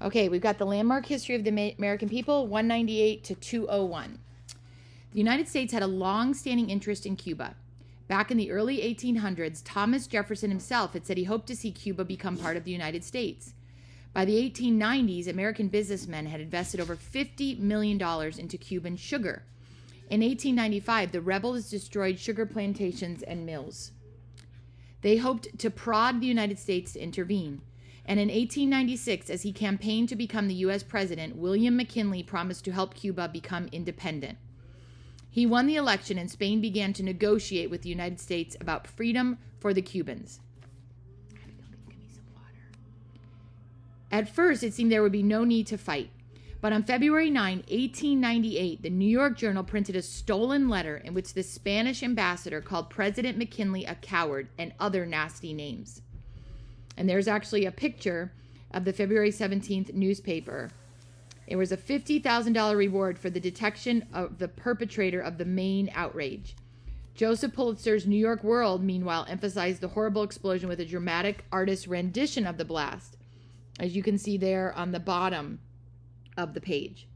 Okay, we've got the landmark history of the American people, 198 to 201. The United States had a long-standing interest in Cuba. Back in the early 1800s, Thomas Jefferson himself had said he hoped to see Cuba become part of the United States. By the 1890s, American businessmen had invested over $50 million into Cuban sugar. In 1895, the rebels destroyed sugar plantations and mills. They hoped to prod the United States to intervene. And in 1896, as he campaigned to become the U.S. president, William McKinley promised to help Cuba become independent. He won the election, and Spain began to negotiate with the United States about freedom for the Cubans. At first, it seemed there would be no need to fight. But on February 9, 1898, the New York Journal printed a stolen letter in which the Spanish ambassador called President McKinley a coward and other nasty names. And there's actually a picture of the February 17th newspaper. It was a $50,000 reward for the detection of the perpetrator of the Maine outrage. Joseph Pulitzer's New York World, meanwhile, emphasized the horrible explosion with a dramatic artist's rendition of the blast, as you can see there on the bottom of the page.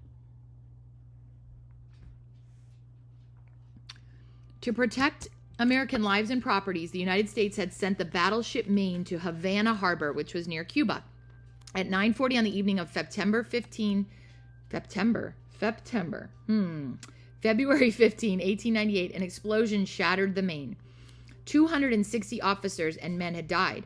To protect American lives and properties, the United States had sent the battleship Maine to Havana Harbor, which was near Cuba. At 9:40 on the evening of February 15, 1898, an explosion shattered the Maine. 260 officers and men had died.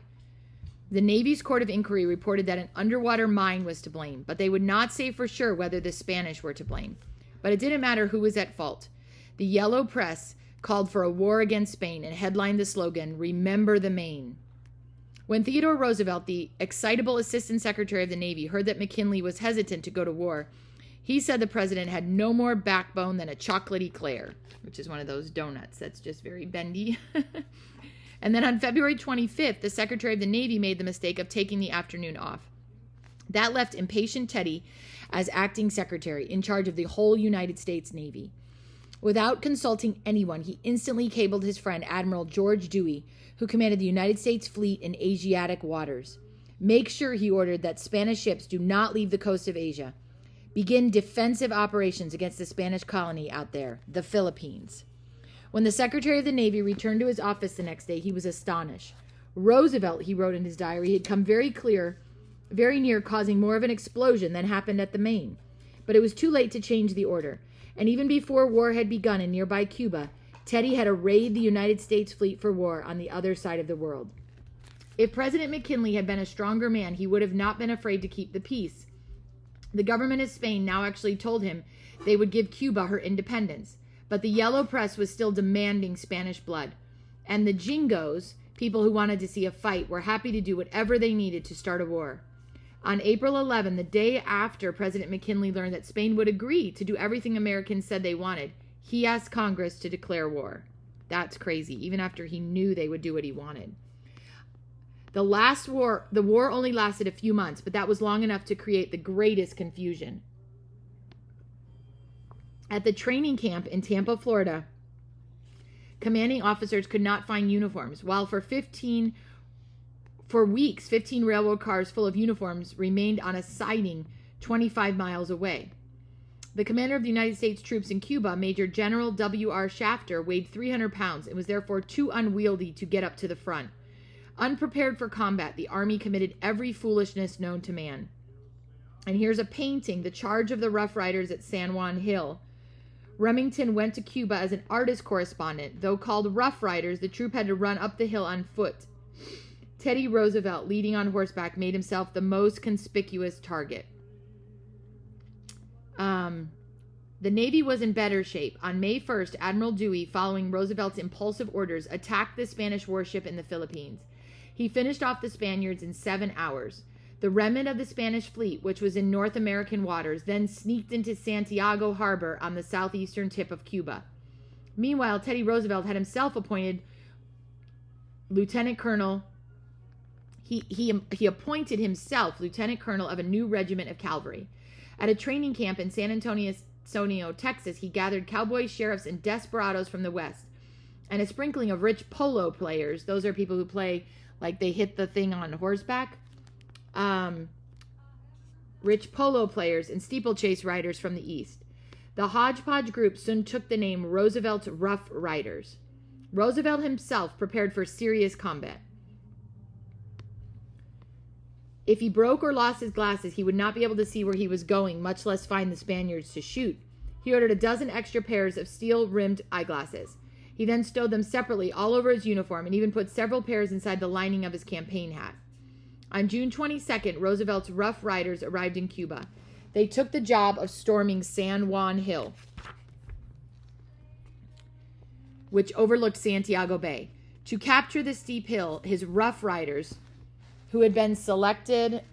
The Navy's Court of Inquiry reported that an underwater mine was to blame, but they would not say for sure whether the Spanish were to blame. But it didn't matter who was at fault. The yellow press called for a war against Spain and headlined the slogan, "Remember the Maine." When Theodore Roosevelt, the excitable Assistant Secretary of the Navy, heard that McKinley was hesitant to go to war, he said the president had no more backbone than a chocolate eclair, which is one of those donuts that's just very bendy. And then on February 25th, the Secretary of the Navy made the mistake of taking the afternoon off. That left impatient Teddy as acting secretary in charge of the whole United States Navy. Without consulting anyone, he instantly cabled his friend Admiral George Dewey, who commanded the United States fleet in Asiatic waters. Make sure, he ordered, that Spanish ships do not leave the coast of Asia. Begin defensive operations against the Spanish colony out there, the Philippines. When the Secretary of the Navy returned to his office the next day, he was astonished. Roosevelt, he wrote in his diary, had come very near causing more of an explosion than happened at the Maine. But it was too late to change the order. And even before war had begun in nearby Cuba, Teddy had arrayed the United States fleet for war on the other side of the world. If President McKinley had been a stronger man, he would have not been afraid to keep the peace. The government of Spain now actually told him they would give Cuba her independence. But the yellow press was still demanding Spanish blood. And the Jingos, people who wanted to see a fight, were happy to do whatever they needed to start a war. On April 11, the day after President McKinley learned that Spain would agree to do everything Americans said they wanted, he asked Congress to declare war. That's crazy, even after he knew they would do what he wanted. The war only lasted a few months, but that was long enough to create the greatest confusion. At the training camp in Tampa, Florida, commanding officers could not find uniforms, while for weeks, 15 railroad cars full of uniforms remained on a siding 25 miles away. The commander of the United States troops in Cuba, Major General W.R. Shafter, weighed 300 pounds and was therefore too unwieldy to get up to the front. Unprepared for combat, the Army committed every foolishness known to man. And here's a painting, The Charge of the Rough Riders at San Juan Hill. Remington went to Cuba as an artist correspondent. Though called Rough Riders, the troop had to run up the hill on foot. Teddy Roosevelt, leading on horseback, made himself the most conspicuous target. The Navy was in better shape. On May 1st, Admiral Dewey, following Roosevelt's impulsive orders, attacked the Spanish warship in the Philippines. He finished off the Spaniards in 7 hours. The remnant of the Spanish fleet, which was in North American waters, then sneaked into Santiago Harbor on the southeastern tip of Cuba. Meanwhile, Teddy Roosevelt had himself appointed Lieutenant Colonel. He appointed himself Lieutenant Colonel of a new regiment of cavalry. At a training camp in San Antonio, Texas, he gathered cowboys, sheriffs, and desperados from the West, and a sprinkling of rich polo players. Those are people who play like they hit the thing on horseback. rich polo players, and steeplechase riders from the East. The hodgepodge group soon took the name Roosevelt's Rough Riders. Roosevelt himself prepared for serious combat. If he broke or lost his glasses, he would not be able to see where he was going, much less find the Spaniards to shoot. He ordered a dozen extra pairs of steel-rimmed eyeglasses. He then stowed them separately all over his uniform and even put several pairs inside the lining of his campaign hat. On June 22nd, Roosevelt's Rough Riders arrived in Cuba. They took the job of storming San Juan Hill, which overlooked Santiago Bay. To capture the steep hill, his Rough Riders, who had been selected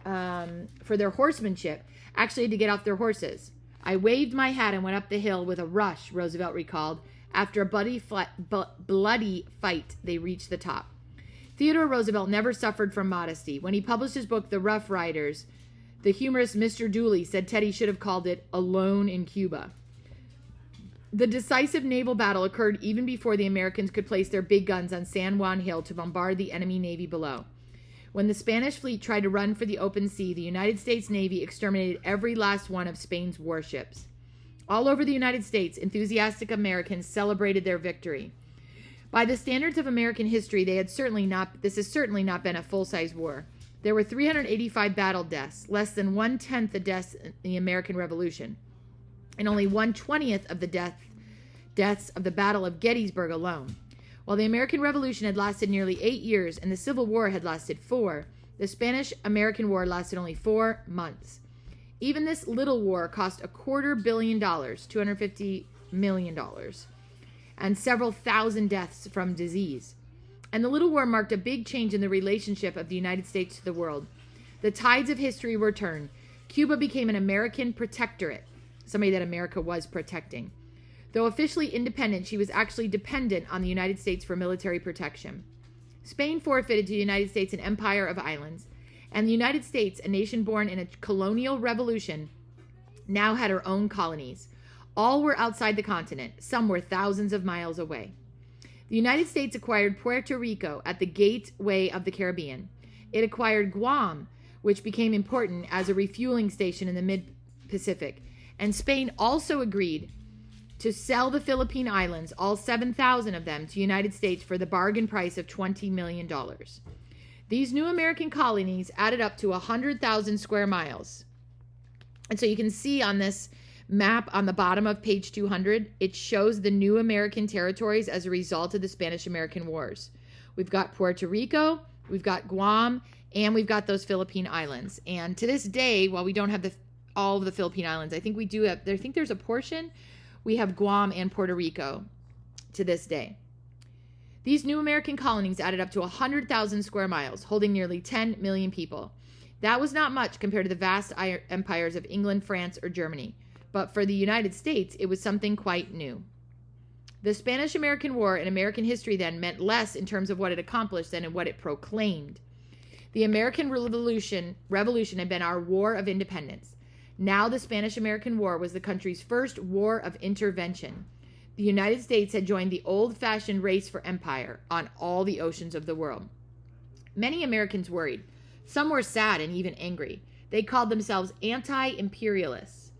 for their horsemanship, actually had to get off their horses. I waved my hat and went up the hill with a rush, Roosevelt recalled. After a bloody fight, they reached the top. Theodore Roosevelt never suffered from modesty. When he published his book, The Rough Riders, the humorist Mr. Dooley said Teddy should have called it Alone in Cuba. The decisive naval battle occurred even before the Americans could place their big guns on San Juan Hill to bombard the enemy navy below. When the Spanish fleet tried to run for the open sea, the United States Navy exterminated every last one of Spain's warships. All over the United States, enthusiastic Americans celebrated their victory. By the standards of American history, this has certainly not been a full-size war. There were 385 battle deaths, less than 1/10 the deaths in the American Revolution, and only 1/20th of the deaths of the Battle of Gettysburg alone. While the American Revolution had lasted nearly 8 years and the Civil War had lasted 4, the Spanish-American War lasted only 4 months. Even this little war cost $250 million, $250 million, and several thousand deaths from disease. And the little war marked a big change in the relationship of the United States to the world. The tides of history were turned. Cuba became an American protectorate, somebody that America was protecting. Though officially independent, she was actually dependent on the United States for military protection. Spain forfeited to the United States an empire of islands, and the United States, a nation born in a colonial revolution, now had her own colonies. All were outside the continent. Some were thousands of miles away. The United States acquired Puerto Rico at the gateway of the Caribbean. It acquired Guam, which became important as a refueling station in the mid-Pacific. And Spain also agreed to sell the Philippine Islands, all 7,000 of them, to the United States for the bargain price of $20 million. These new American colonies added up to 100,000 square miles. And so you can see on this map on the bottom of page 200, it shows the new American territories as a result of the Spanish-American Wars. We've got Puerto Rico, we've got Guam, and we've got those Philippine Islands. And to this day, while we don't have all of the Philippine Islands, I think we do have, I think there's a portion, we have Guam and Puerto Rico to this day. These new American colonies added up to 100,000 square miles, holding nearly 10 million people. That was not much compared to the vast empires of England, France, or Germany. But for the United States, it was something quite new. The Spanish-American War in American history then meant less in terms of what it accomplished than in what it proclaimed. The American Revolution had been our war of independence. Now the Spanish-American War was the country's first war of intervention. The United States had joined the old-fashioned race for empire on all the oceans of the world. Many Americans worried. Some were sad and even angry. They called themselves anti-imperialists.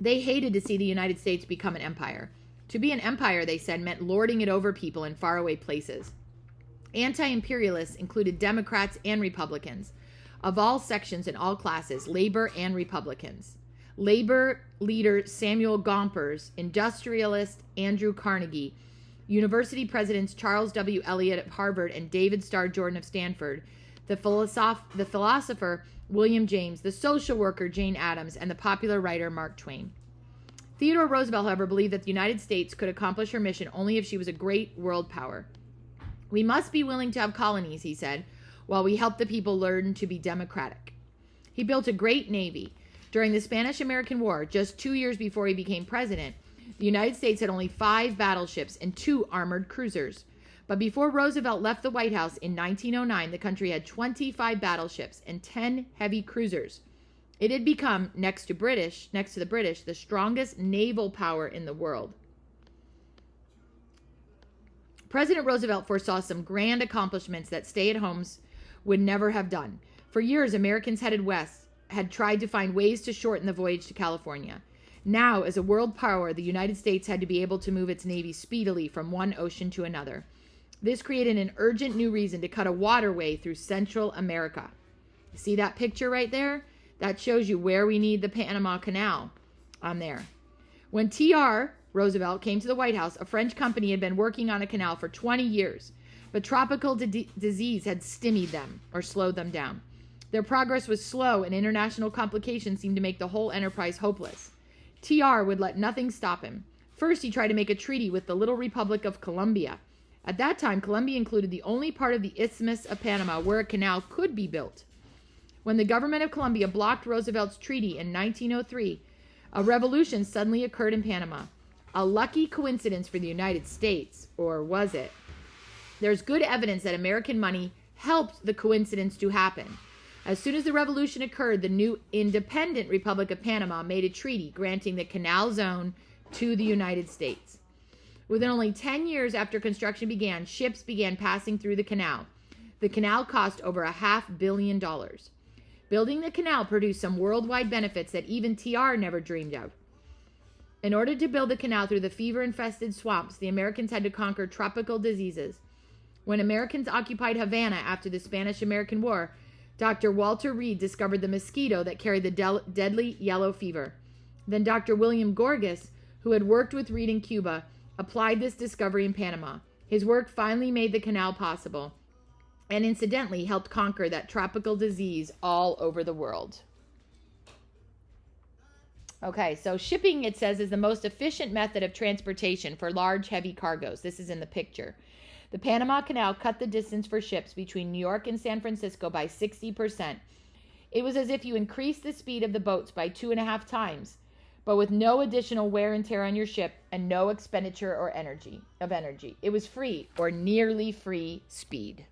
They hated to see the United States become an empire. To be an empire, they said, meant lording it over people in faraway places. Anti-imperialists included Democrats and Republicans, of all sections and all classes, labor and Republicans. Labor leader Samuel Gompers, industrialist Andrew Carnegie, university presidents Charles W. Eliot of Harvard and David Starr Jordan of Stanford, the philosopher William James, the social worker Jane Addams, and the popular writer Mark Twain. Theodore Roosevelt, however, believed that the United States could accomplish her mission only if she was a great world power. We must be willing to have colonies, he said, while we help the people learn to be democratic. He built a great navy. During the Spanish-American War, just 2 years before he became president, the United States had only 5 battleships and 2 armored cruisers. But before Roosevelt left the White House in 1909, the country had 25 battleships and 10 heavy cruisers. It had become, next to the British, the strongest naval power in the world. President Roosevelt foresaw some grand accomplishments that stay-at-homes would never have done. For years, Americans headed west had tried to find ways to shorten the voyage to California. Now, as a world power, the United States had to be able to move its navy speedily from one ocean to another. This created an urgent new reason to cut a waterway through Central America. See that picture right there? That shows you where we need the Panama Canal on there. When T.R. Roosevelt came to the White House, a French company had been working on a canal for 20 years, but tropical disease had stymied them or slowed them down. Their progress was slow, and international complications seemed to make the whole enterprise hopeless. T.R. would let nothing stop him. First, he tried to make a treaty with the little Republic of Colombia. At that time, Colombia included the only part of the Isthmus of Panama where a canal could be built. When the government of Colombia blocked Roosevelt's treaty in 1903, a revolution suddenly occurred in Panama. A lucky coincidence for the United States, or was it? There's good evidence that American money helped the coincidence to happen. As soon as the revolution occurred, the new independent Republic of Panama made a treaty granting the canal zone to the United States. Within only 10 years after construction began, ships began passing through the canal. The canal cost over $500 million. Building the canal produced some worldwide benefits that even TR never dreamed of. In order to build the canal through the fever-infested swamps, the Americans had to conquer tropical diseases. When Americans occupied Havana after the Spanish-American War, Dr. Walter Reed discovered the mosquito that carried the deadly yellow fever. Then Dr. William Gorgas, who had worked with Reed in Cuba, applied this discovery in Panama. His work finally made the canal possible, and incidentally helped conquer that tropical disease all over the world. Okay, so shipping, it says, is the most efficient method of transportation for large, heavy cargoes. This is in the picture. The Panama Canal cut the distance for ships between New York and San Francisco by 60%. It was as if you increased the speed of the boats by 2.5 times, but with no additional wear and tear on your ship and no expenditure or energy. It was free or nearly free speed.